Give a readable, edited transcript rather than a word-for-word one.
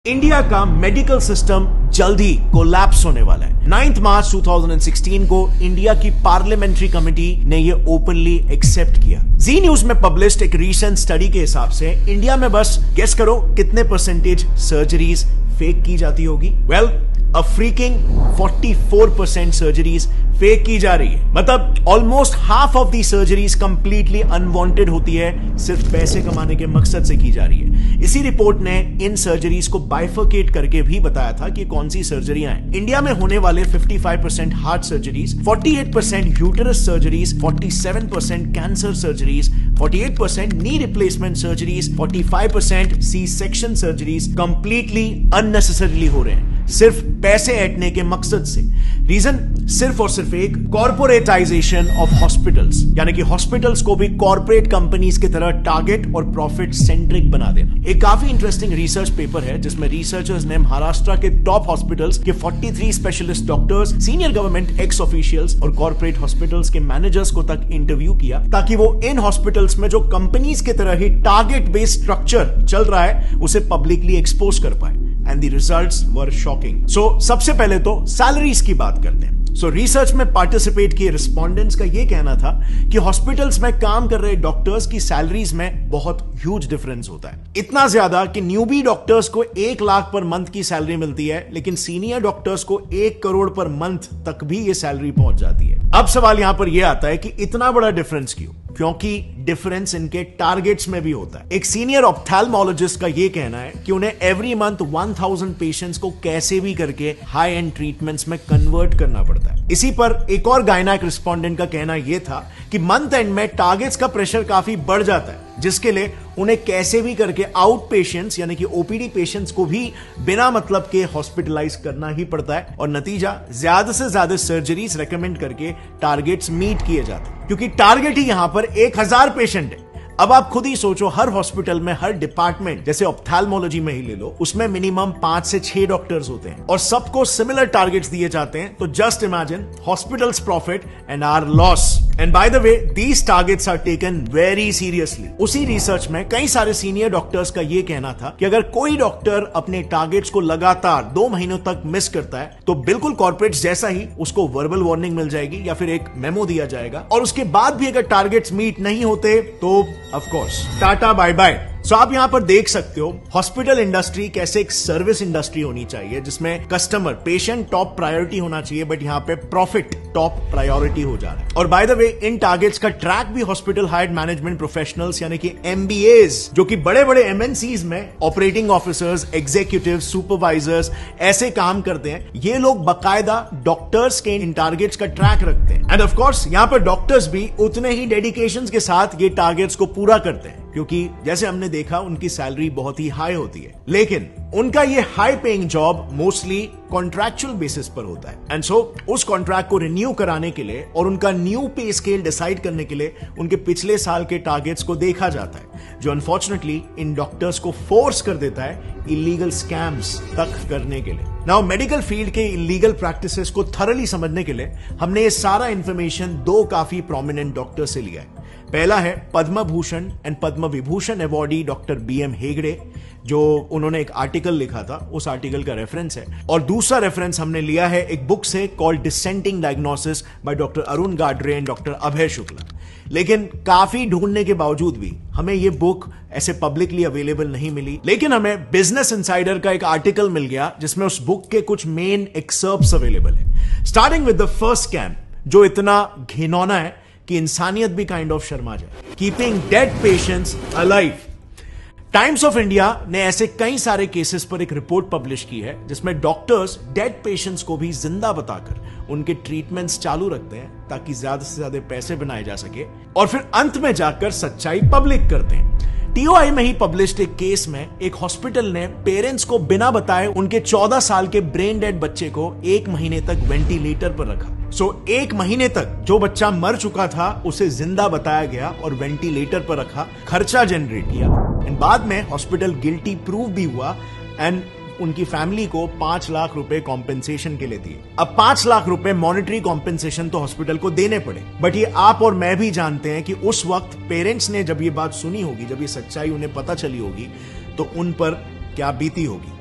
India का medical system जल्द ही collapse होने वाला है। 9 मार्च 2016 को इंडिया की पार्लियामेंट्री कमेटी ने ये ओपनली एक्सेप्ट किया। जी न्यूज में पब्लिश्ड एक रीसेंट स्टडी के हिसाब से इंडिया में बस गेस करो कितने परसेंटेज सर्जरीज फेक की जाती होगी। वेल, अ फ्रीकिंग 44% सर्जरीज फेक की जा रही है। मतलब almost half of the surgeries completely unwanted होती है, सिर्फ पैसे कमाने के मकसद से की जा रही है। इसी रिपोर्ट ने इन सर्जरीज को बाइफरकेट करके भी बताया था कि कौन सी सर्जरियां हैं। इंडिया में होने वाले 55% heart surgeries, 48% uterus surgeries, 47% cancer surgeries, 48% knee replacement surgeries, 45% C section surgeries completely unnecessarily हो रहे हैं, सिर्फ पैसे ऐंठने के मकसद से। रीजन सिर्फ और सिर्फ एक, कॉर्पोरेटाइजेशन ऑफ हॉस्पिटल्स, यानी कि हॉस्पिटल्स को भी कॉर्पोरेट कंपनीज की तरह टारगेट और प्रॉफिट सेंट्रिक बना देना। एक काफी इंटरेस्टिंग रिसर्च पेपर है जिसमें रिसर्चर्स ने महाराष्ट्र के टॉप हॉस्पिटल्स के 43 specialist doctors, senior government x officials और कॉर्पोरेट हॉस्पिटल्स के मैनेजर्स को तक इंटरव्यू किया, ताकि वो इन हॉस्पिटल्स में जो कंपनीज की तरह ही टारगेट बेस्ड स्ट्रक्चर चल रहा है उसे पब्लिकली एक्सपोज कर पाए। And the results were shocking. So, सबसे पहले तो सैलरीज की बात करते हैं। रिसर्च में पार्टिसिपेट किए रिस्पोंडेंट्स का यह कहना था कि हॉस्पिटल्स में काम कर रहे डॉक्टर्स की सैलरीज में बहुत ह्यूज डिफरेंस होता है। इतना ज्यादा कि न्यूबी डॉक्टर्स को 1 लाख पर मंथ की सैलरी मिलती है, लेकिन सीनियर डॉक्टर्स को 1 करोड़ पर मंथ तक भी ये सैलरी पहुंच जाती है। अब सवाल यहां पर यह आता है कि इतना बड़ा डिफरेंस क्यों? क्योंकि डिफरेंस इनके टारगेट्स में भी होता है। एक सीनियर ऑप्थेल्मोलॉजिस्ट का यह कहना है कि उन्हें एवरी मंथ 1000 पेशेंट्स को कैसे भी करके हाई एंड ट्रीटमेंट्स में कन्वर्ट करना पड़ता है। इसी पर एक और गायनाक रिस्पोंडेंट का कहना यह था कि मंथ एंड में टारगेट्स का प्रेशर काफी बढ़ जाता है, जिसके लिए उन्हें कैसे भी करके आउट पेशेंट्स यानी कि ओपीडी पेशेंट्स को भी बिना मतलब के हॉस्पिटलाइज करना ही पड़ता है, और नतीजा ज्यादा से ज्यादा सर्जरीज रेकमेंड करके टारगेट्स मीट किए जाते हैं, क्योंकि टारगेट ही यहां पर 1000 पेशेंट है। अब आप खुद ही सोचो, हर हॉस्पिटल में, हर डिपार्टमेंट, जैसे ऑप्थेल्मोलॉजी में ही ले लो, उसमें मिनिमम 5 से 6 डॉक्टर्स होते हैं और सबको सिमिलर टारगेट्स दिए जाते हैं। तो just imagine hospitals profit and our loss. And by the way, these targets are taken very seriously. उसी रिसर्च में कई सारे सीनियर डॉक्टर्स का यह कहना था कि अगर कोई डॉक्टर अपने टारगेट्स को लगातार 2 महीनों तक मिस करता है तो बिल्कुल कॉर्पोरेट्स जैसा ही उसको वर्बल वार्निंग मिल जाएगी या फिर एक मेमो दिया जाएगा, और उसके बाद भी अगर टारगेट्स मीट नहीं होते तो of course tata bye bye. So आप यहां पर देख सकते हो हॉस्पिटल इंडस्ट्री कैसे एक सर्विस इंडस्ट्री होनी चाहिए, जिसमें कस्टमर, पेशेंट टॉप प्रायोरिटी होना चाहिए, बट यहां पे प्रॉफिट टॉप प्रायोरिटी हो जा रहा है। और bye the way, in targets का ट्रैक भी हॉस्पिटल हायर्ड मैनेजमेंट प्रोफेशनल्स यानी कि MBAs, जो कि बड़े बड़े MNCs में ऑपरेटिंग ऑफिसर्स, एग्जीक्यूटिव, सुपरवाइजर्स ऐसे काम करते हैं, ये लोग बकायदा डॉक्टर्स के इन टारगेट्स का ट्रैक रखते हैं। एंड ऑफ कोर्स यहां पर डॉक्टर्स भी उतने ही डेडिकेशन के साथ ये टारगेट्स को पूरा करते हैं, क्योंकि जैसे हमने देखा उनकी सैलरी बहुत ही हाई होती है, लेकिन उनका ये high paying job mostly contractual basis पर होता है। एंड सो उस कॉन्ट्रैक्ट को रिन्यू कराने के लिए और उनका न्यू पे स्केल डिसाइड करने के लिए उनके पिछले साल के टारगेट्स को देखा जाता है, जो अनफॉर्चुनेटली इन डॉक्टर्स को फोर्स कर देता है इलीगल स्कैम्स तक करने के लिए। नाउ मेडिकल फील्ड के इलीगल प्रैक्टिसेस को थरली समझने के लिए हमने ये सारा इंफॉर्मेशन 2 काफी प्रोमिनेंट डॉक्टर से लिया है। पहला है Padma Bhushan and Padma Vibhushan awardee doctor BM Hegde, जो उन्होंने एक आर्टिकल लिखा था, उस आर्टिकल का रेफरेंस है। और दूसरा रेफरेंस हमने लिया है एक बुक से called dissenting diagnosis by doctor Arun Gadre and doctor Abhay Shukla. लेकिन काफी ढूंढने के बावजूद भी हमें यह बुक ऐसे पब्लिकली अवेलेबल नहीं मिली, लेकिन हमें बिजनेस इनसाइडर का एक आर्टिकल मिल गया जिसमें उस बुक के कुछ मेन एक्सर्प्ट्स अवेलेबल है। Starting with the first scam, जो इतना घिनौना है कि इंसानियत भी काइंड ऑफ शर्मा जाए। Keeping dead patients alive. Times of India ने ऐसे कई सारे केसेस पर एक रिपोर्ट पब्लिश की है जिसमें डॉक्टर्स डेड पेशेंट्स को भी जिंदा बताकर उनके ट्रीटमेंट्स चालू रखते हैं, ताकि ज्यादा से ज्यादा पैसे बनाए जा सके, और फिर अंत में जाकर सच्चाई पब्लिक करते हैं। TOI में ही पब्लिश्ड एक केस में एक हॉस्पिटल ने पेरेंट्स को बिना बताए उनके 14 साल के ब्रेन डेड बच्चे को 1 महीने तक वेंटिलेटर पर रखा। 1 महीने तक जो बच्चा मर चुका था उसे जिंदा बताया गया और वेंटिलेटर पर रखा, खर्चा जनरेट किया, एंड बाद में हॉस्पिटल गिल्टी प्रूव भी हुआ एंड उनकी फैमिली को 5 लाख रुपए कॉम्पेंसेशन के लिए दिए। अब 5 लाख रुपए मॉनेटरी कॉम्पेंसेशन तो हॉस्पिटल को देने पड़े, बट ये आप और मैं भी जानते हैं कि उस वक्त पेरेंट्स ने जब ये बात सुनी होगी, जब ये सच्चाई उन्हें पता चली होगी, तो उन पर क्या बीती होगी।